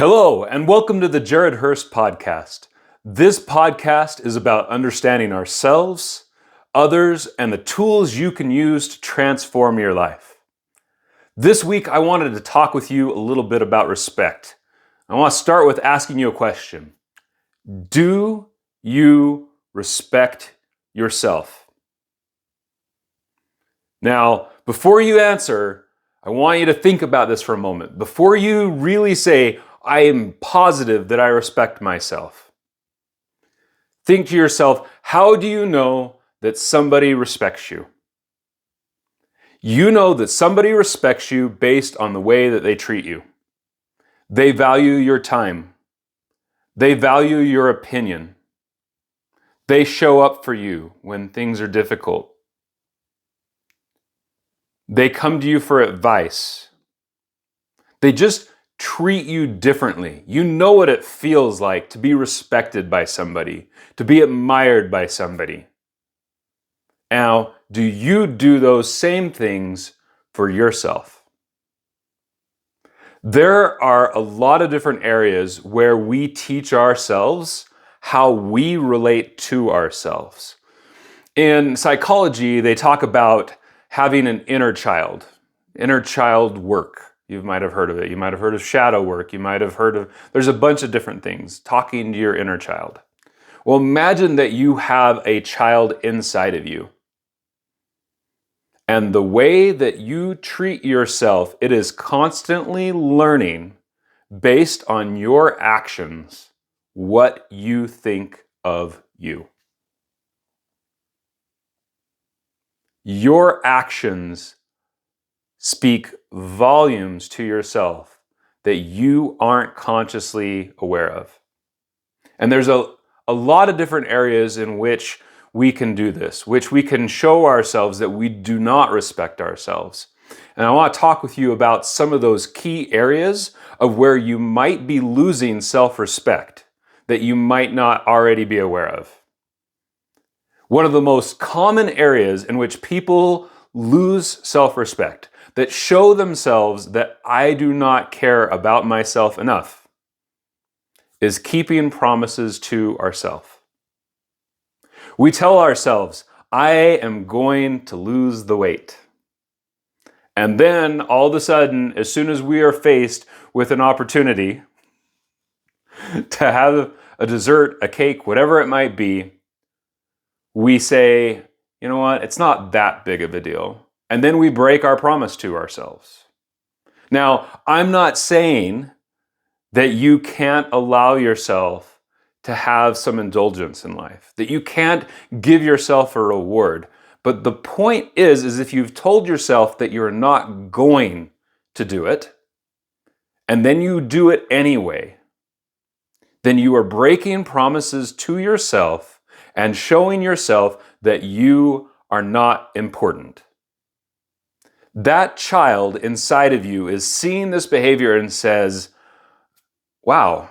Hello, and welcome to the Jared Hurst podcast. This podcast is about understanding ourselves, others, and the tools you can use to transform your life. This week, I wanted to talk with you a little bit about respect. I want to start with asking you a question. Do you respect yourself? Now, before you answer, I want you to think about this for a moment. Before you really say, I am positive that I respect myself. Think to yourself, how do you know that somebody respects you? You know that somebody respects you based on the way that they treat you. They value your time. They value your opinion. They show up for you when things are difficult. They come to you for advice. They just treat you differently. You know what it feels like to be respected by somebody, to be admired by somebody. Now, do you do those same things for yourself? There are a lot of different areas where we teach ourselves how we relate to ourselves. In psychology, they talk about having an inner child work. You might have heard of it. You might have heard of shadow work. You might have heard of, there's a bunch of different things, talking to your inner child. Well, imagine that you have a child inside of you. And the way that you treat yourself, it is constantly learning based on your actions what you think of you. Your actions speak volumes to yourself that you aren't consciously aware of. And there's a lot of different areas in which we can do this, which we can show ourselves that we do not respect ourselves. And I want to talk with you about some of those key areas of where you might be losing self-respect that you might not already be aware of. One of the most common areas in which people lose self-respect, that show themselves that I do not care about myself enough, is keeping promises to ourselves. We tell ourselves, I am going to lose the weight. And then all of a sudden, as soon as we are faced with an opportunity to have a dessert, a cake, whatever it might be, we say, you know what, it's not that big of a deal. And then we break our promise to ourselves. Now, I'm not saying that you can't allow yourself to have some indulgence in life, that you can't give yourself a reward. But the point is if you've told yourself that you're not going to do it, and then you do it anyway, then you are breaking promises to yourself and showing yourself that you are not important. That child inside of you is seeing this behavior and says, wow,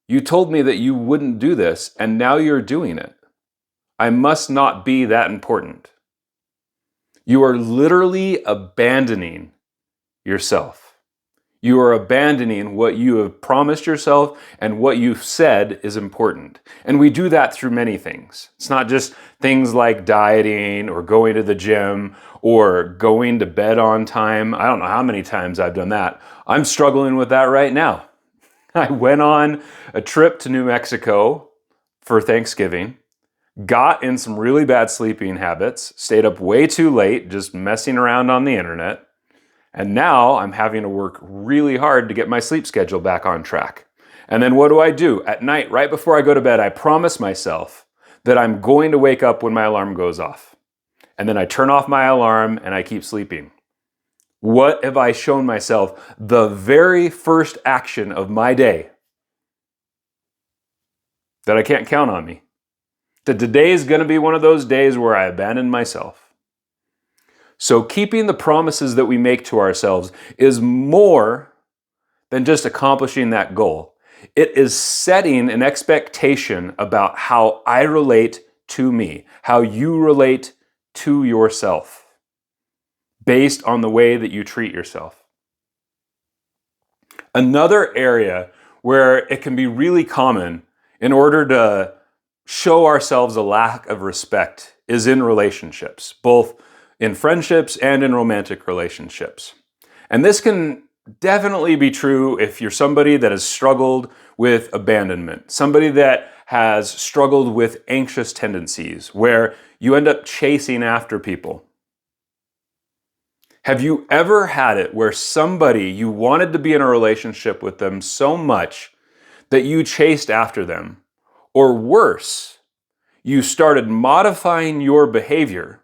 you told me that you wouldn't do this, and now you're doing it. I must not be that important. You are literally abandoning yourself. You are abandoning what you have promised yourself and what you've said is important. And we do that through many things. It's not just things like dieting or going to the gym or going to bed on time. I don't know how many times I've done that. I'm struggling with that right now. I went on a trip to New Mexico for Thanksgiving, got in some really bad sleeping habits, stayed up way too late just messing around on the internet. And now I'm having to work really hard to get my sleep schedule back on track. And then what do? At night, right before I go to bed, I promise myself that I'm going to wake up when my alarm goes off. And then I turn off my alarm and I keep sleeping. What have I shown myself? The very first action of my day that I can't count on me. That today is going to be one of those days where I abandon myself. So keeping the promises that we make to ourselves is more than just accomplishing that goal. It is setting an expectation about how I relate to me, how you relate to yourself, based on the way that you treat yourself. Another area where it can be really common in order to show ourselves a lack of respect is in relationships, both in friendships and in romantic relationships. And this can definitely be true if you're somebody that has struggled with abandonment, somebody that has struggled with anxious tendencies, where you end up chasing after people. Have you ever had it where somebody, you wanted to be in a relationship with them so much that you chased after them? Or worse, you started modifying your behavior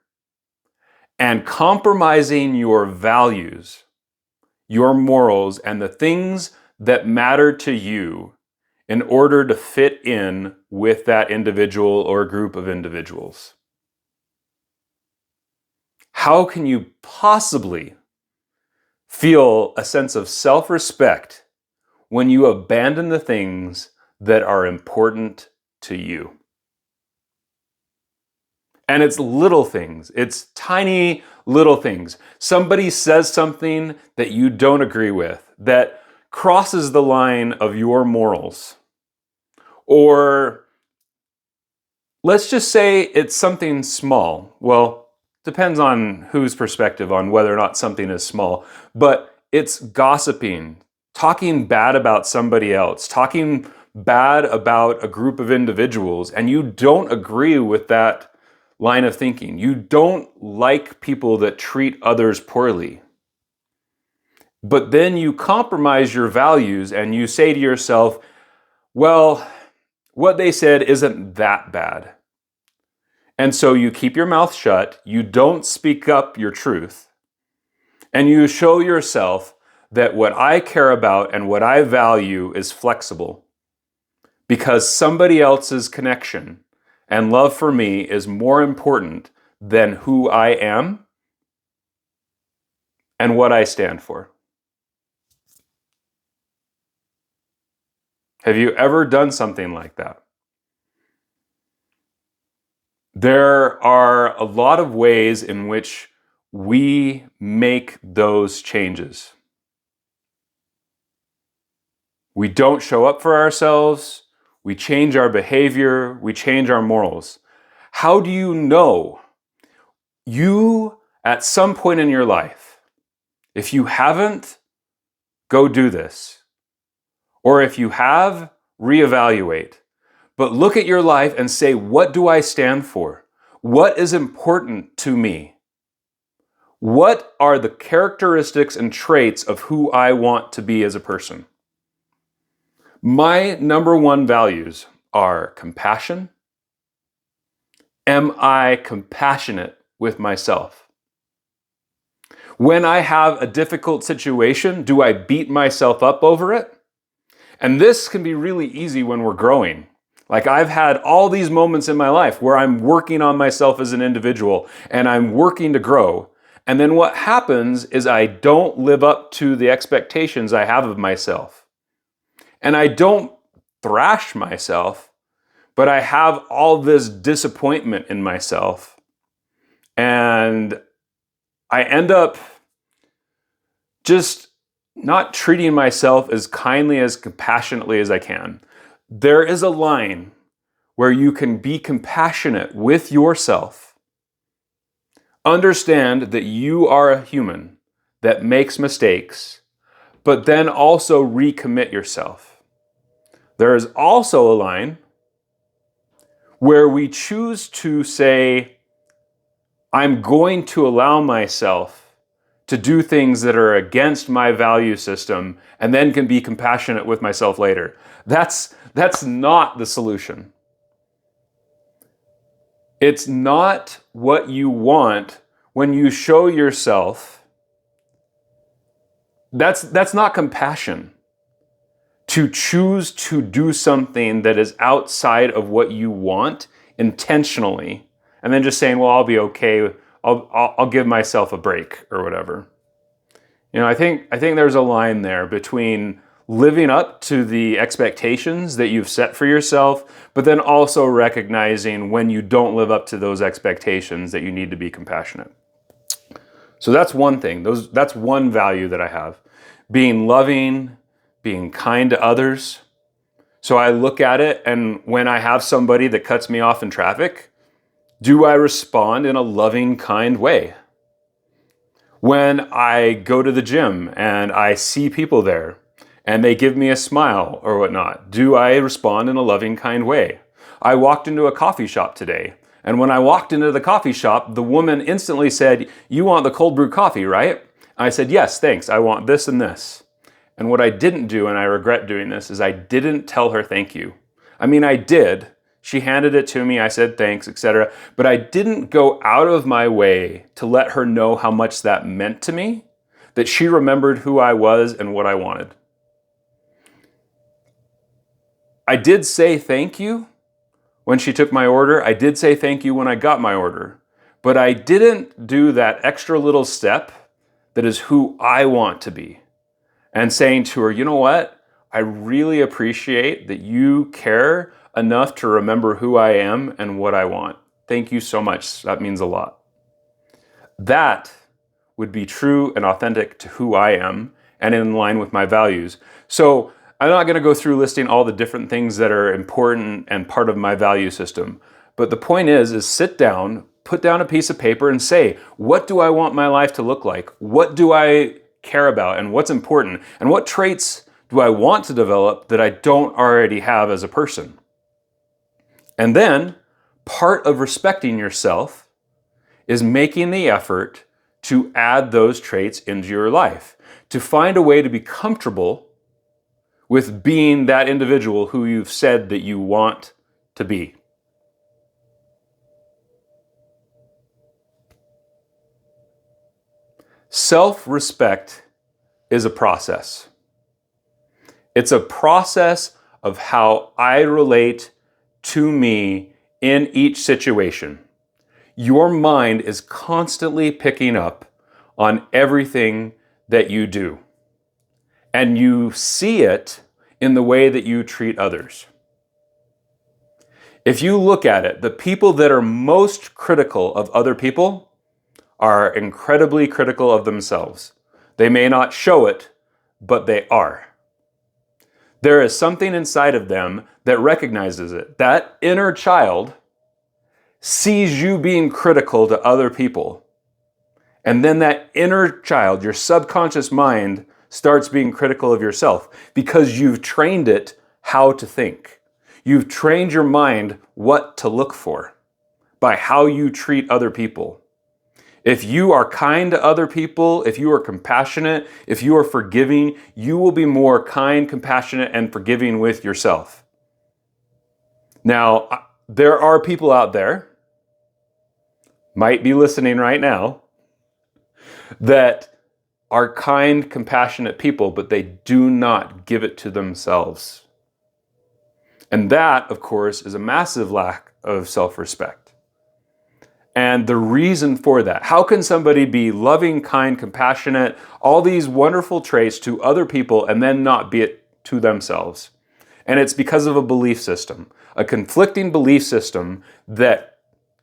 and compromising your values, your morals, and the things that matter to you in order to fit in with that individual or group of individuals. How can you possibly feel a sense of self-respect when you abandon the things that are important to you? And it's little things. It's tiny little things. Somebody says something that you don't agree with, that crosses the line of your morals. Or let's just say it's something small. Well, depends on whose perspective on whether or not something is small. But it's gossiping, talking bad about somebody else, talking bad about a group of individuals, and you don't agree with that line of thinking. You don't like people that treat others poorly. But then you compromise your values and you say to yourself, well, what they said isn't that bad. And so you keep your mouth shut, you don't speak up your truth, and you show yourself that what I care about and what I value is flexible. Because somebody else's connection and love for me is more important than who I am and what I stand for. Have you ever done something like that? There are a lot of ways in which we make those changes. We don't show up for ourselves. We change our behavior. We change our morals. How do you know? You, at some point in your life, if you haven't, go do this. Or if you have, reevaluate. But look at your life and say, what do I stand for? What is important to me? What are the characteristics and traits of who I want to be as a person? My number one values are compassion. Am I compassionate with myself? When I have a difficult situation, do I beat myself up over it? And this can be really easy when we're growing. Like I've had all these moments in my life where I'm working on myself as an individual and I'm working to grow. And then what happens is I don't live up to the expectations I have of myself. And I don't thrash myself, but I have all this disappointment in myself. And I end up just not treating myself as kindly, as compassionately as I can. There is a line where you can be compassionate with yourself. Understand that you are a human that makes mistakes, but then also recommit yourself. There is also a line where we choose to say, I'm going to allow myself to do things that are against my value system and then can be compassionate with myself later. That's not the solution. It's not what you want when you show yourself. That's not compassion. To choose to do something that is outside of what you want intentionally, and then just saying, well, I'll be okay. I'll give myself a break or whatever. You know, I think there's a line there between living up to the expectations that you've set for yourself, but then also recognizing when you don't live up to those expectations that you need to be compassionate. So that's one thing. That's one value that I have. Being loving, being kind to others. So I look at it, and when I have somebody that cuts me off in traffic, do I respond in a loving, kind way? When I go to the gym and I see people there and they give me a smile or whatnot, do I respond in a loving, kind way? I walked into a coffee shop today, and when I walked into the coffee shop, the woman instantly said, "You want the cold brew coffee, right?" I said, "Yes, thanks. I want this and this." And what I didn't do, and I regret doing this, is I didn't tell her thank you. I mean, I did. She handed it to me, I said thanks, etc. But I didn't go out of my way to let her know how much that meant to me, that she remembered who I was and what I wanted. I did say thank you when she took my order. I did say thank you when I got my order. But I didn't do that extra little step that is who I want to be. And saying to her, "You know what? I really appreciate that you care enough to remember who I am and what I want. Thank you so much. That means a lot." That would be true and authentic to who I am and in line with my values. So I'm not going to go through listing all the different things that are important and part of my value system. But the point is sit down, put down a piece of paper and say, what do I want my life to look like? What do I care about and what's important? And what traits do I want to develop that I don't already have as a person? And then part of respecting yourself is making the effort to add those traits into your life, to find a way to be comfortable with being that individual who you've said that you want to be. Self-respect is a process. It's a process of how I relate to me in each situation. Your mind is constantly picking up on everything that you do. And you see it in the way that you treat others. If you look at it, the people that are most critical of other people are incredibly critical of themselves. They may not show it, but they are. There is something inside of them that recognizes it. That inner child sees you being critical to other people. And then that inner child, your subconscious mind, starts being critical of yourself because you've trained it how to think. You've trained your mind what to look for by how you treat other people. If you are kind to other people, if you are compassionate, if you are forgiving, you will be more kind, compassionate, and forgiving with yourself. Now, there are people out there, might be listening right now, that are kind, compassionate people, but they do not give it to themselves. And that, of course, is a massive lack of self-respect. And the reason for that, how can somebody be loving, kind, compassionate, all these wonderful traits to other people and then not be it to themselves? And it's because of a belief system, a conflicting belief system that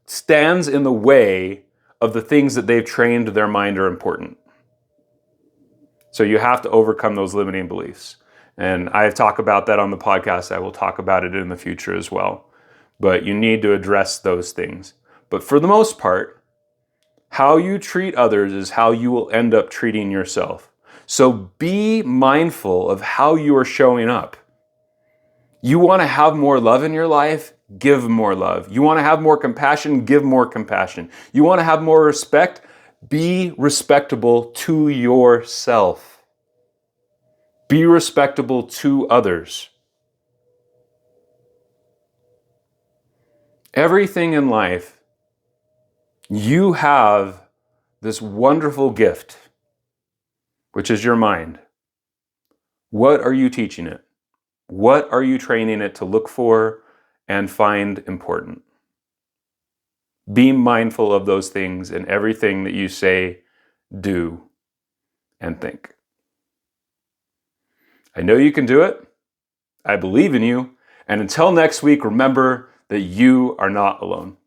stands in the way of the things that they've trained their mind are important. So you have to overcome those limiting beliefs. And I talk about that on the podcast. I will talk about it in the future as well. But you need to address those things. But for the most part, how you treat others is how you will end up treating yourself. So be mindful of how you are showing up. You want to have more love in your life? Give more love. You want to have more compassion? Give more compassion. You want to have more respect? Be respectable to yourself. Be respectable to others. Everything in life, you have this wonderful gift, which is your mind. What are you teaching it? What are you training it to look for and find important? Be mindful of those things in everything that you say, do, and think. I know you can do it. I believe in you. And until next week, remember that you are not alone.